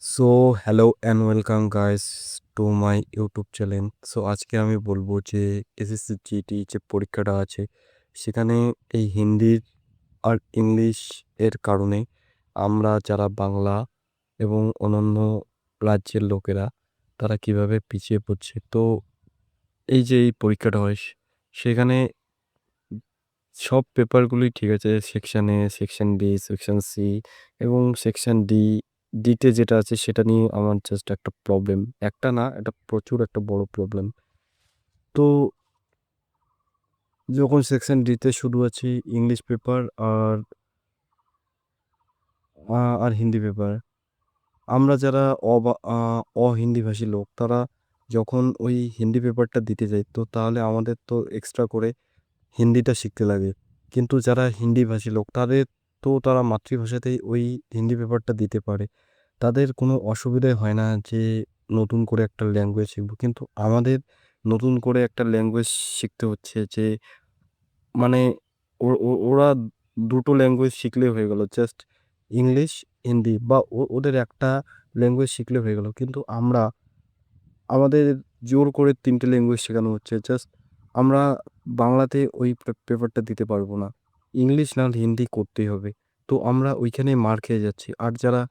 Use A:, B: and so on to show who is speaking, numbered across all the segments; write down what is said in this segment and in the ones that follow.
A: So hello and welcome guys to my YouTube channel. So আজকে আমি বলবো যে এসএসসি জিডি যে পরীক্ষাটা আছে সেখানে এই হিন্দির আর ইংলিশ এর কারণে আমরা যারা বাংলা এবং অন্যান্য রাজ্যের লোকেরা তারা কিভাবে পিছিয়ে পড়ছে। তো এই যে এই পরীক্ষাটা হয় সেখানে সব পেপারগুলোই ঠিক আছে। সেকশন এ, সেকশন বি, সেকশন সি এবং সেকশন ডি। ডিতে যেটা আছে সেটা নিয়ে আমার জাস্ট একটা প্রবলেম। একটা না, এটা প্রচুর একটা বড় প্রবলেম। তো যখন সেকশন ডিতে শুধু আছে ইংলিশ পেপার আর আর হিন্দি পেপার। আমরা যারা অহিন্দিভাষী লোক তারা যখন ওই হিন্দি পেপারটা দিতে যাই তো তাহলে আমাদের তো এক্সট্রা করে হিন্দিটা শিখতে লাগে। কিন্তু যারা হিন্দিভাষী লোক তাদের তো তারা মাতৃভাষাতেই ওই হিন্দি পেপারটা দিতে পারে। তাদের কোনো অসুবিধাই হয় না যে নতুন করে একটা ল্যাঙ্গুয়েজ শিখবো। কিন্তু আমাদের নতুন করে একটা ল্যাঙ্গুয়েজ শিখতে হচ্ছে যে মানে ওরা দুটো ল্যাঙ্গুয়েজ শিখলে হয়ে গেল, জাস্ট ইংলিশ হিন্দি বা ওদের একটা ল্যাঙ্গুয়েজ শিখলে হয়ে গেল। কিন্তু আমাদের জোর করে তিনটে ল্যাঙ্গুয়েজ শেখানো হচ্ছে। জাস্ট আমরা বাংলাতে ওই পেপারটা দিতে পারবো না, ইংলিশ না হলে হিন্দি করতেই হবে। তো আমরা ওইখানে মার খেয়ে যাচ্ছি। আর যারা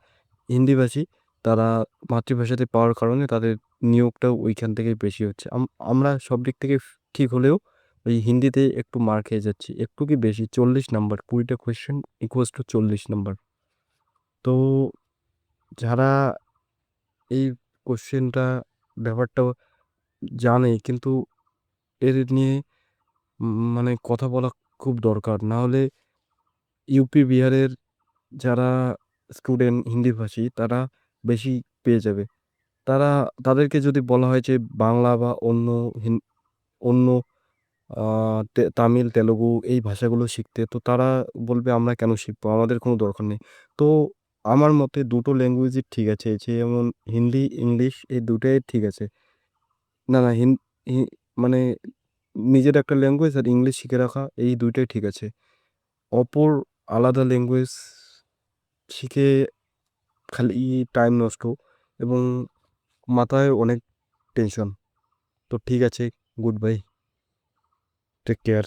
A: হিন্দিভাষী তারা মাতৃভাষাতে পাওয়ার কারণে তাদের নিয়োগটাও ওইখান থেকেই বেশি হচ্ছে। আমরা সব দিক থেকে ঠিক হলেও ওই হিন্দিতে একটু মার খেয়ে যাচ্ছি, একটু কি বেশি, 40 নাম্বার, 20টা কোয়েশ্চেন ইকুয়ালস টু 40 নাম্বার। তো যারা এই কোশ্চেনটা ব্যাপারটা জানে কিন্তু এর নিয়ে মানে কথা বলা খুব দরকার, না হলে ইউপি বিহারের যারা স্টুডেন্ট হিন্দিভাষী তারা বেশি পেয়ে যাবে। তারা তাদেরকে যদি বলা হয় যে বাংলা বা অন্য তামিল তেলেগু এই ভাষাগুলো শিখতে, তো তারা বলবে আমরা কেন শিখবো, আমাদের কোনো দরকার নেই। তো আমার মতে দুটো ল্যাঙ্গুয়েজই ঠিক আছে, যে যেমন হিন্দি ইংলিশ এই দুটোই ঠিক আছে। না না মানে নিজের একটা ল্যাঙ্গুয়েজ আর ইংলিশ শিখে রাখা এই দুইটাই ঠিক আছে। অপর আলাদা ল্যাঙ্গুয়েজ শিখে খালি টাইম নষ্ট এবং মাথায় অনেক টেনশন। তো ঠিক আছে, গুড বাই, টেক কেয়ার।